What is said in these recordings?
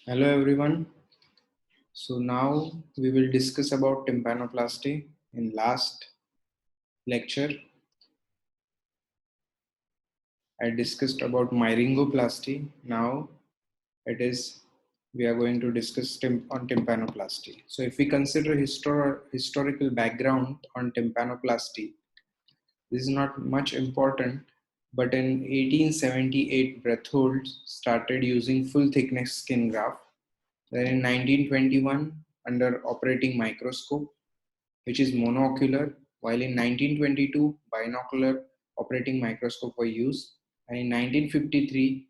Hello everyone. So now we will discuss about tympanoplasty. In last lecture, I discussed about myringoplasty. Now it is we are going to discuss on tympanoplasty. So if we consider historical background on tympanoplasty, this is not much important, but in 1878, Berthold started using full thickness skin graft. Then in 1921, under operating microscope, which is monocular, while in 1922 binocular operating microscope were used, and in 1953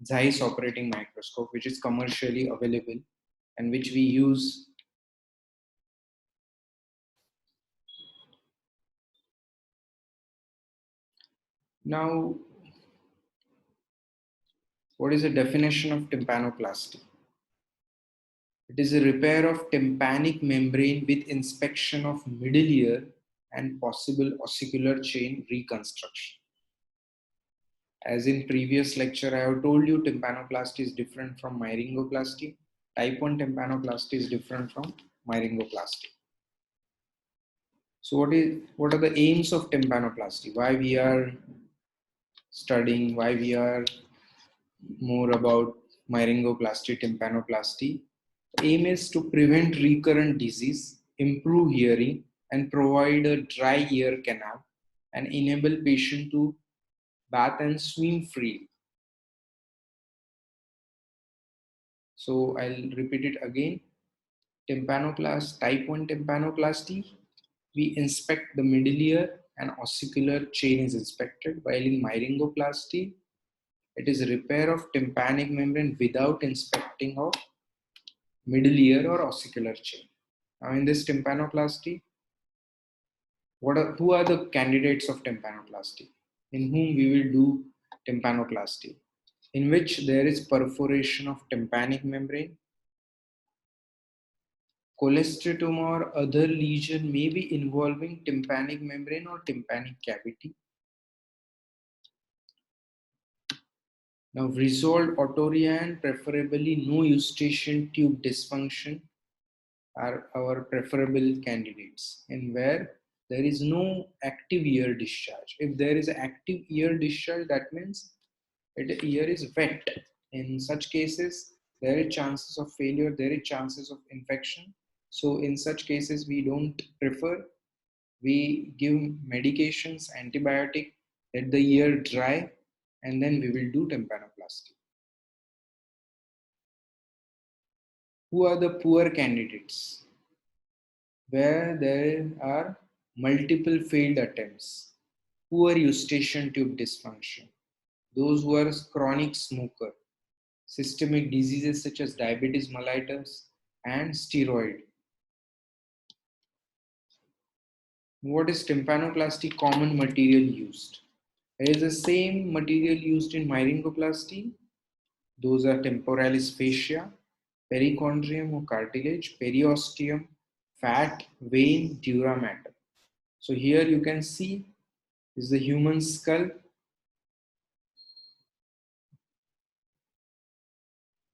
Zeiss operating microscope, which is commercially available and which we use. Now, what is the definition of tympanoplasty? It is a repair of tympanic membrane with inspection of middle ear and possible ossicular chain reconstruction. As in previous lecture, I have told you tympanoplasty is different from myringoplasty. Type 1 tympanoplasty is different from myringoplasty. So what are the aims of tympanoplasty? Why we are studying, why we are more about myringoplasty, tympanoplasty? The aim is to prevent recurrent disease, improve hearing, and provide a dry ear canal and enable patient to bath and swim freely. So I'll repeat it again. Type 1 tympanoplasty, we inspect the middle ear and ossicular chain is inspected, while in myringoplasty, it is repair of tympanic membrane without inspecting of middle ear or ossicular chain. Now in this tympanoplasty, who are the candidates of tympanoplasty? In whom we will do tympanoplasty? In which there is perforation of tympanic membrane. Cholesteatoma or other lesion may be involving tympanic membrane or tympanic cavity. Now, resolved otorrhea, preferably no eustachian tube dysfunction, are our preferable candidates, and where there is no active ear discharge. If there is active ear discharge, that means the ear is wet. In such cases, there is chances of failure, there is chances of infection. So in such cases, we don't prefer. We give medications, antibiotic, let the ear dry, and then we will do tympanoplasty. Who are the poor candidates? Where there are multiple failed attempts. Poor eustachian tube dysfunction. Those who are chronic smoker. Systemic diseases such as diabetes mellitus and steroid. What is tympanoplasty common material used? It is the same material used in myringoplasty. Those are temporalis fascia, perichondrium or cartilage, periosteum, fat, vein, dura mater. So here you can see is the human skull.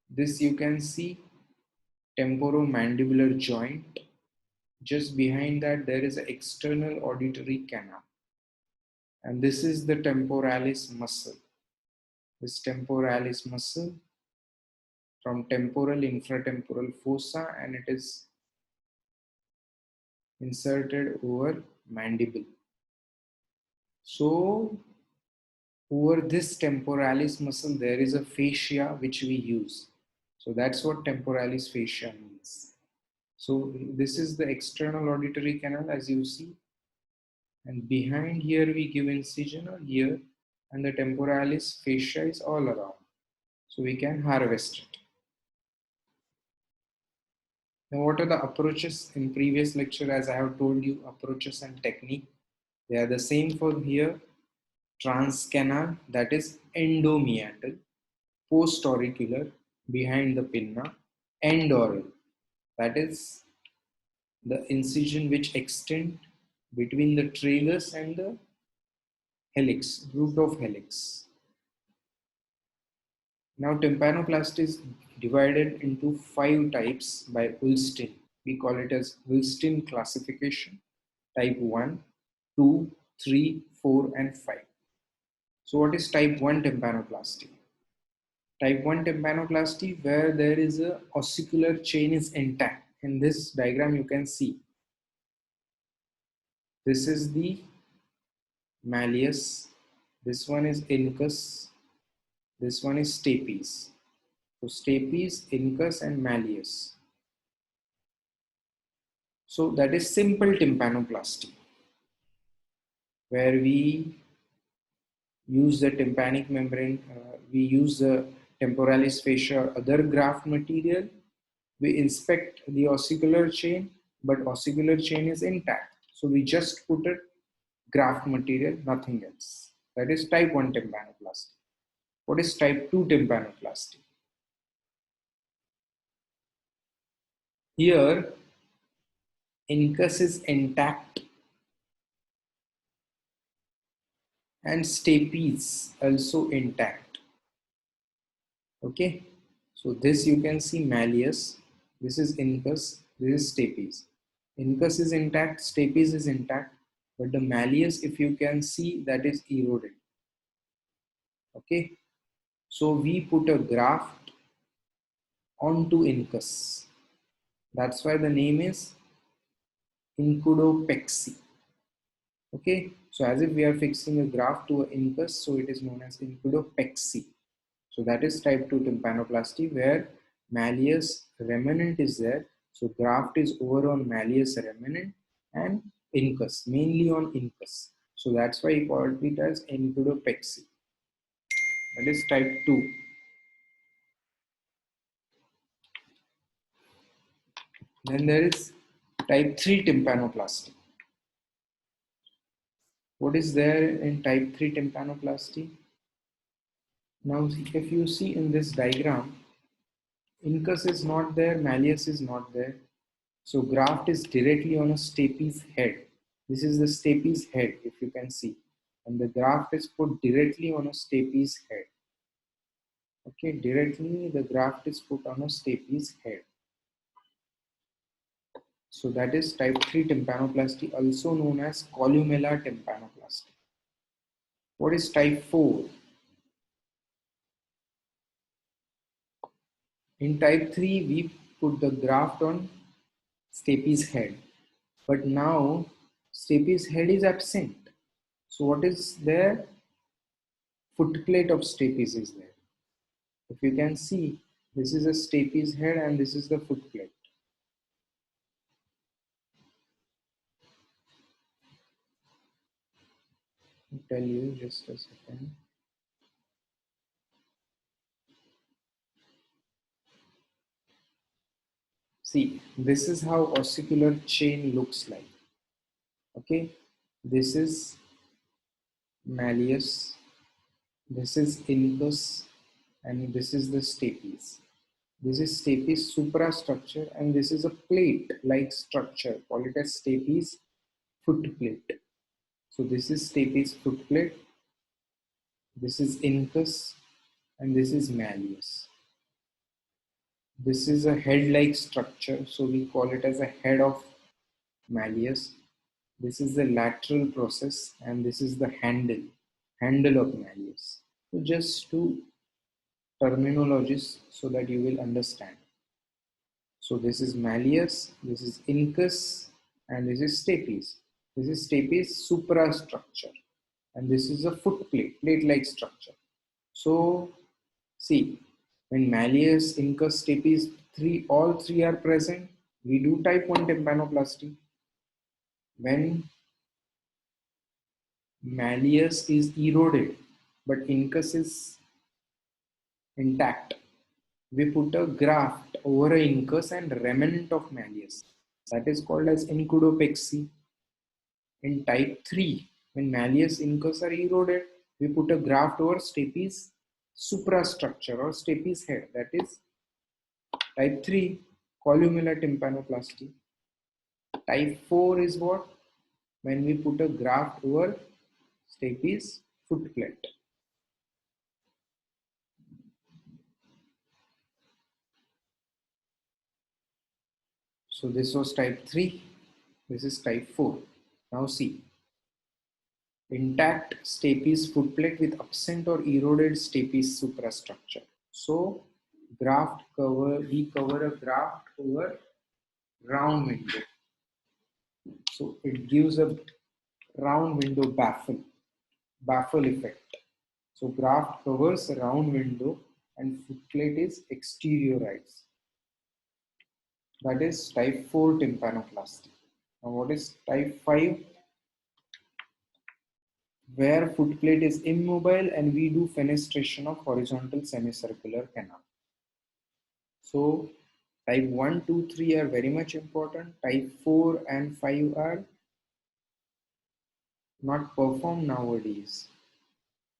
This you can see temporomandibular joint. Just behind that there is an external auditory canal. And this is the temporalis muscle. This temporalis muscle from temporal infratemporal fossa, and it is inserted over mandible. So over this temporalis muscle there is a fascia which we use. So that's what temporalis fascia means. So this is the external auditory canal, as you see, and behind here we give incision or here, and the temporalis fascia is all around. So we can harvest it. Now, what are the approaches? In previous lecture, as I have told you, approaches and technique, they are the same for here. Transcanal, that is endomeatal, post-auricular, behind the pinna, endoral, that is the incision which extend between the tragus and the helix, root of helix. Now, tympanoplasty is divided into 5 types by Ulstin. We call it as Ulstin classification, type 1, 2, 3, 4, and 5. So what is type 1 tympanoplasty? Type 1 tympanoplasty, where there is a ossicular chain is intact. In this diagram you can see, this is the malleus, this one is incus, this one is stapes. So stapes, incus, and malleus. So that is simple tympanoplasty, where we use the tympanic membrane, we use the temporalis fascia or other graft material. We inspect the ossicular chain, but ossicular chain is intact. So we just put a graft material, nothing else. That is type 1 tympanoplasty. What is type 2 tympanoplasty? Here, incus is intact and stapes also intact. Okay, so this you can see malleus, this is incus, this is stapes. Incus is intact, stapes is intact, but the malleus, if you can see, that is eroded. Okay, so we put a graft onto incus. That's why the name is incudopexy. Okay, so as if we are fixing a graft to an incus, so it is known as incudopexy. So that is type 2 tympanoplasty, where malleus remnant is there. So graft is over on malleus remnant and incus, mainly on incus. So that's why he called it as incudopexy. That is type 2. Then there is type 3 tympanoplasty. What is there in type 3 tympanoplasty? Now, if you see in this diagram, incus is not there, malleus is not there. So graft is directly on a stapes head. This is the stapes head, if you can see. And the graft is put directly on a stapes head. Okay, directly the graft is put on a stapes head. So that is type 3 tympanoplasty, also known as columellar tympanoplasty. What is type 4? In type 3, we put the graft on stapes head. But now stapes head is absent. So what is there? Footplate of stapes is there. If you can see, this is a stapes head and this is the footplate. I'll tell you just a second. See, this is how ossicular chain looks like. Okay, this is malleus, this is incus, and this is the stapes. This is stapes suprastructure, and this is a plate-like structure. Call it as stapes footplate. So this is stapes footplate, this is incus, and this is malleus. This is a head-like structure, so we call it as a head of malleus. This is the lateral process, and this is the handle of malleus. So just two terminologies so that you will understand. So this is malleus, this is incus, and this is stapes. This is stapes suprastructure, and this is a footplate, plate-like structure. So see, when malleus, incus, stapes, all three are present, we do type 1 tympanoplasty. When malleus is eroded, but incus is intact, we put a graft over a incus and remnant of malleus. That is called as incudopexy. In type 3, when malleus, incus are eroded, we put a graft over stapes suprastructure or stapes head. That is type 3, columellar tympanoplasty. Type 4 is what? When we put a graft over stapes footplate. So this was type 3, this is type 4. Now see, intact stapes footplate with absent or eroded stapes suprastructure. So graft cover, we cover a graft over round window. So it gives a round window baffle effect. So graft covers a round window and footplate is exteriorized. That is type 4 tympanoplasty. Now what is type 5? Where footplate is immobile and we do fenestration of horizontal semicircular canal. So type 1, 2, 3 are very much important. Type 4 and 5 are not performed nowadays.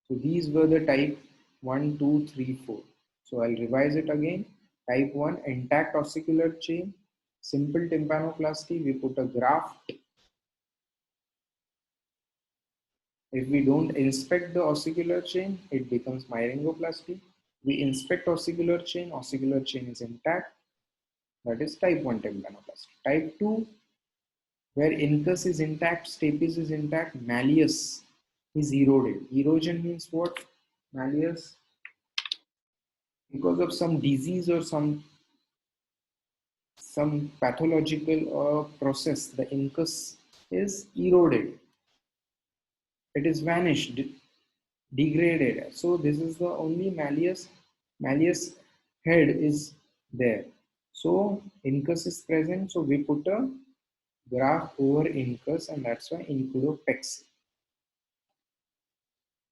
So these were the type 1, 2, 3, 4. So I'll revise it again. Type 1, intact ossicular chain, simple tympanoplasty, we put a graft. If we don't inspect the ossicular chain, it becomes myringoplasty. We inspect ossicular chain is intact. That is type 1 tympanoplasty. Type 2, where incus is intact, stapes is intact, malleus is eroded. Erosion means what? Malleus, because of some disease or some pathological process, the incus is eroded. It is vanished, degraded. So this is the only malleus head is there. So incus is present. So we put a graft over incus, and that's why incudopexy.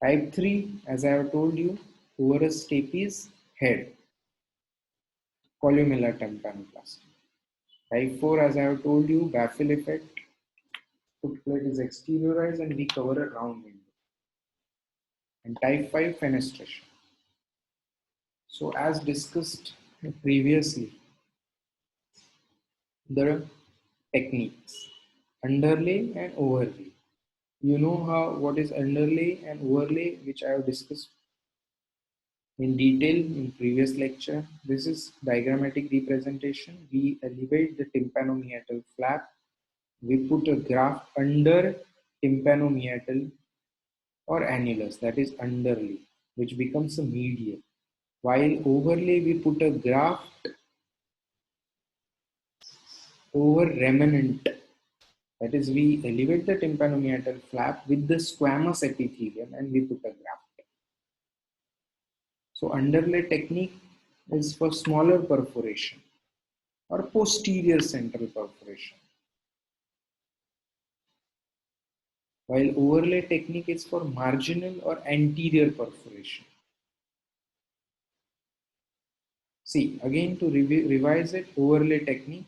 Type 3, as I have told you, over a stapes head, columellar tympanoplasty. Type 4, as I have told you, baffle effect, footplate is exteriorized and we cover a round window. And type 5, fenestration. So as discussed previously, there are techniques, underlay and overlay. You know what is underlay and overlay, which I have discussed in detail in previous lecture. This is diagrammatic representation. We elevate the tympanomeatal flap. We put a graft under tympanomeatal or annulus, that is underlay, which becomes a medial. While overlay, we put a graft over remnant. That is, we elevate the tympanomeatal flap with the squamous epithelium and we put a graft. So underlay technique is for smaller perforation or posterior central perforation, while overlay technique is for marginal or anterior perforation. See, again to revise it, overlay technique,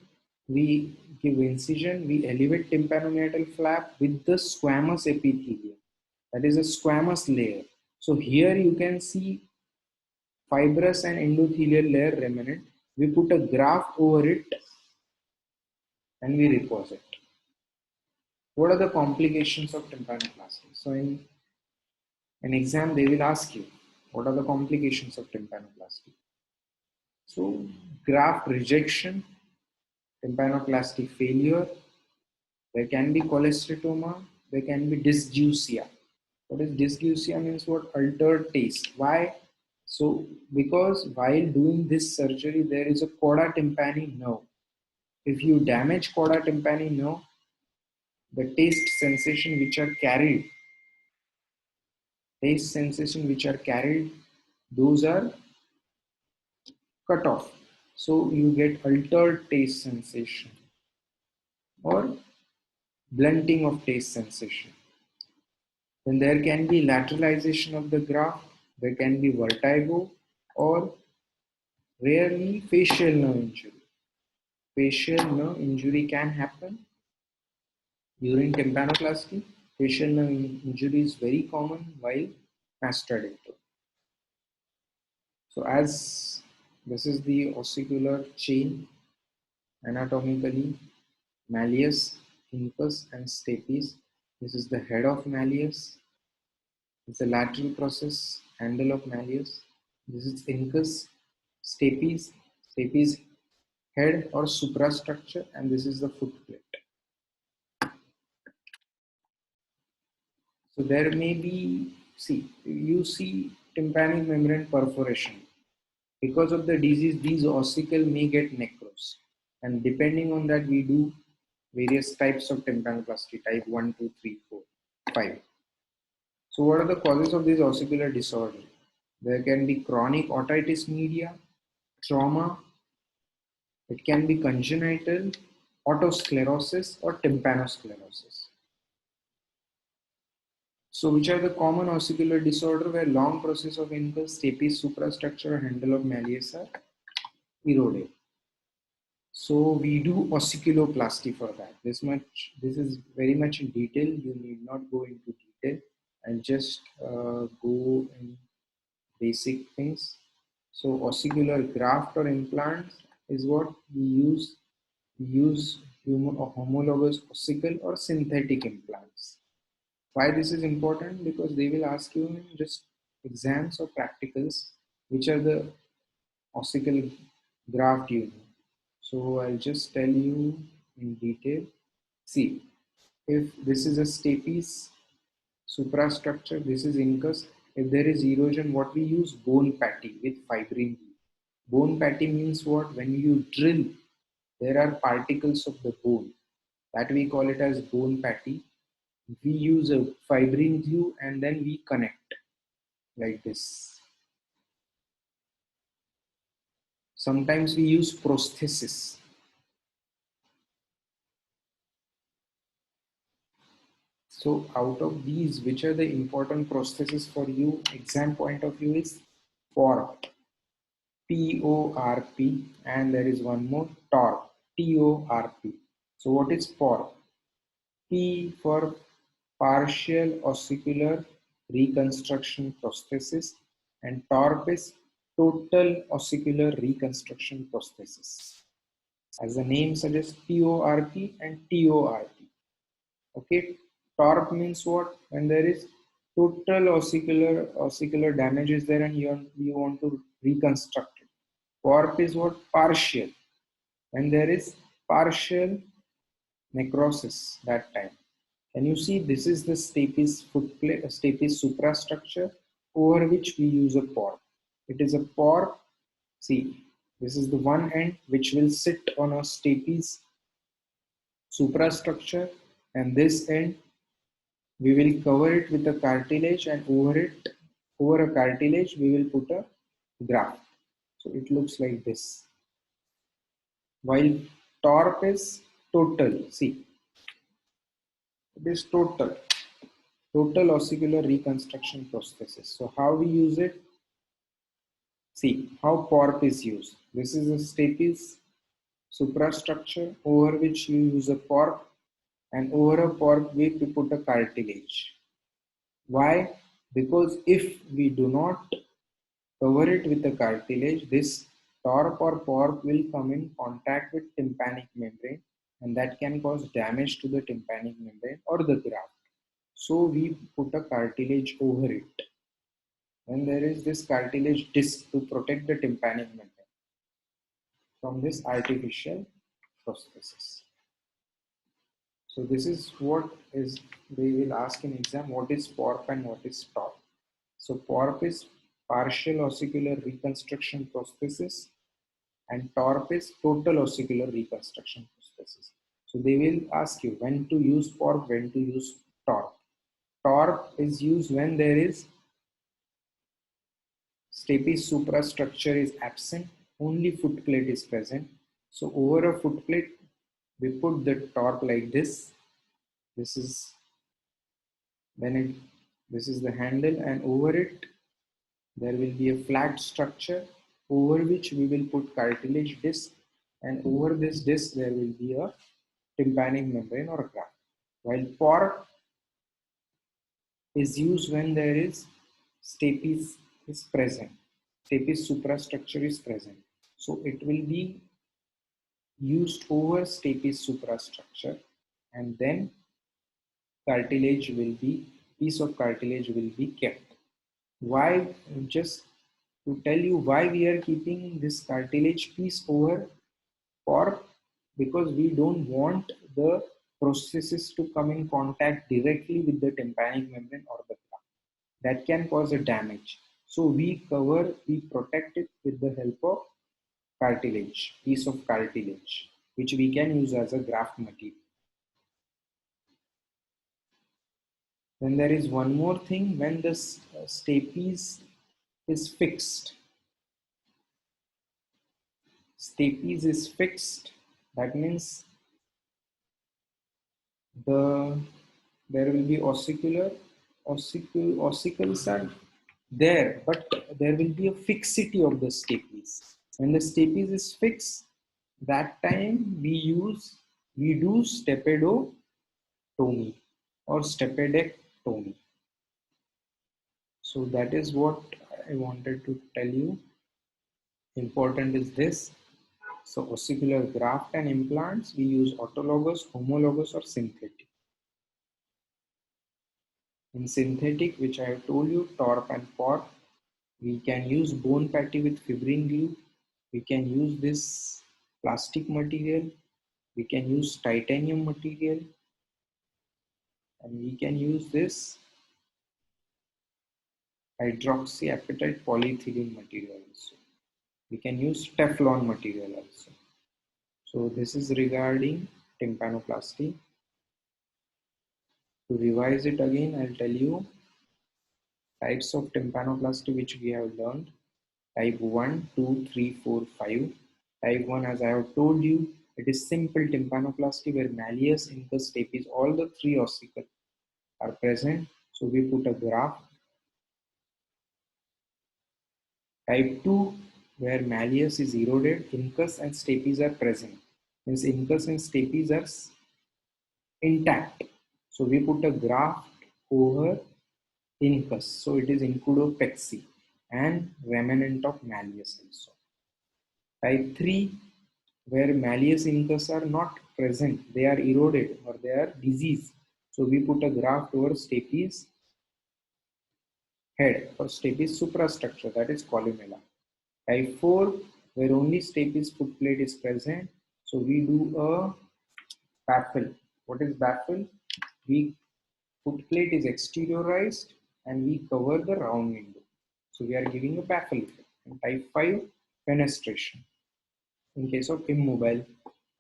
we give incision, we elevate tympanomeatal flap with the squamous epithelium. That is a squamous layer. So here you can see fibrous and endothelial layer remnant. We put a graft over it and we repose it. What are the complications of tympanoplasty? So in an exam, they will ask you, what are the complications of tympanoplasty? So graft rejection, tympanoplasty failure, there can be cholesteatoma, there can be dysgeusia. What is dysgeusia means? What? Altered taste. Why? So because while doing this surgery, there is a chorda tympani nerve. If you damage chorda tympani nerve, the taste sensation which are carried, those are cut off. So you get altered taste sensation or blunting of taste sensation. Then there can be lateralization of the graft, there can be vertigo or rarely facial nerve injury. Facial nerve injury can happen during tympanoplasty. Facial nerve injury is very common while mastodectomy. So as this is the ossicular chain anatomically, malleus, incus and stapes. This is the head of malleus. It's a lateral process, handle of malleus. This is incus, stapes head or suprastructure, and this is the foot plate. So there may be, you see tympanic membrane perforation. Because of the disease, these ossicle may get necrosed. And depending on that, we do various types of tympanoplasty, type 1, 2, 3, 4, 5. So what are the causes of this ossicular disorder? There can be chronic otitis media, trauma, it can be congenital, otosclerosis, or tympanosclerosis. So which are the common ossicular disorder where long process of incus, stapes, suprastructure, handle of malleus are eroded? So we do ossiculoplasty for that. This is very much in detail. You need not go into detail and just go in basic things. So ossicular graft or implant is what we use. We use homologous ossicle or synthetic implants. Why this is important? Because they will ask you in just exams or practicals which are the ossicle graft you know. So I'll just tell you in detail. See, if this is a stapes suprastructure, this is incus. If there is erosion, what we use? Bone patty with fibrin. Bone patty means what? When you drill, there are particles of the bone. That we call it as bone patty. We use a fibrin glue and then we connect like this. Sometimes we use prosthesis. So out of these, which are the important prosthesis for you, exam point of view is PORP, PORP, and there is one more, TORP, TORP. So what is PORP? P for partial ossicular reconstruction prosthesis, and TORP is total ossicular reconstruction prosthesis. As the name suggests, PORP and TORP. Okay, TORP means what? When there is total ossicular damage is there and you want to reconstruct it. PORP is what? Partial. When there is partial necrosis that time. Can you see this is the stapes foot plate, stapes suprastructure over which we use a PORP. It is a PORP. See, this is the one end which will sit on a stapes suprastructure, and this end we will cover it with a cartilage, and over a cartilage we will put a graft. So it looks like this. While TORP is total, see, it is total ossicular reconstruction prosthesis. So how we use it? See how PORP is used. This is a stapes suprastructure over which you use a PORP, and over a PORP we put a cartilage. Why? Because if we do not cover it with a cartilage, this TORP or PORP will come in contact with tympanic membrane, and that can cause damage to the tympanic membrane or the graft. So we put a cartilage over it. Then there is this cartilage disc to protect the tympanic membrane from this artificial prosthesis. So this is what is they will ask in exam, what is PORP and what is TORP. So PORP is partial ossicular reconstruction prosthesis and TORP is total ossicular reconstruction prosthesis. So they will ask you when to use PORP, when to use TORP. TORP is used when there is stapes suprastructure is absent, only foot plate is present. So over a foot plate, we put the TORP like this. This is the handle, and over it there will be a flat structure over which we will put cartilage disc, and over this disc there will be a tympanic membrane or graft. While PORP is used when there is stapes is present, stapes suprastructure is present. So it will be used over stapes suprastructure, and then piece of cartilage will be kept. Why? Just to tell you why we are keeping this cartilage piece over PORP, because we don't want the processes to come in contact directly with the tympanic membrane or the graft. That can cause a damage. So we protect it with the help of cartilage, piece of cartilage, which we can use as a graft material. Then there is one more thing. When the stapes is fixed, that means there will be ossicles are there, but there will be a fixity of the stapes. When the stapes is fixed, that time we do stepedotomy or stapedectomy. So that is what I wanted to tell you. Important is this. So ossicular graft and implants, we use autologous, homologous, or synthetic. In synthetic, which I have told you, TORP and PORP, we can use bone patty with fibrin glue. We can use this plastic material. We can use titanium material. And we can use this hydroxyapatite polyethylene material also. We can use Teflon material also. So this is regarding tympanoplasty. To revise it again, I'll tell you types of tympanoplasty which we have learned. Type 1, 2, 3, 4, 5. Type 1, as I have told you, it is simple tympanoplasty where malleus, incus, stapes, all the three ossicles are present. So we put a graft. Type 2, where malleus is eroded, incus and stapes are present. Means incus and stapes are intact. So we put a graft over incus. So it is incudopexy and remnant of malleus also. Type 3, where malleus incus are not present, they are eroded or they are diseased. So we put a graft over stapes head or stapes suprastructure, that is columella. Type 4, where only stapes foot plate is present. So we do a baffle. What is baffle? We foot plate is exteriorized and we cover the round window. So we are giving a baffle effect. And type 5, fenestration. In case of immobile,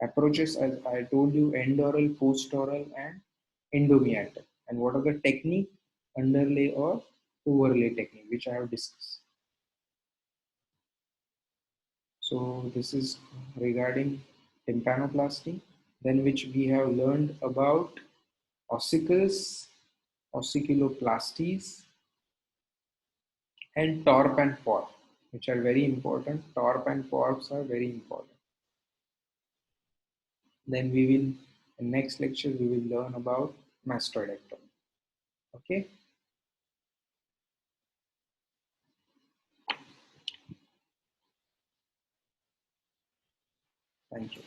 approaches as I told you, endoral, postoral, and endomeatal. And what are the technique? Underlay or overlay technique, which I have discussed. So this is regarding tympanoplasty. Then which we have learned about ossicles, ossiculoplasties, and TORP and PORP, which are very important. TORP and PORPs are very important. Then we will, in next lecture, we will learn about mastoidectomy. Okay. Thank you.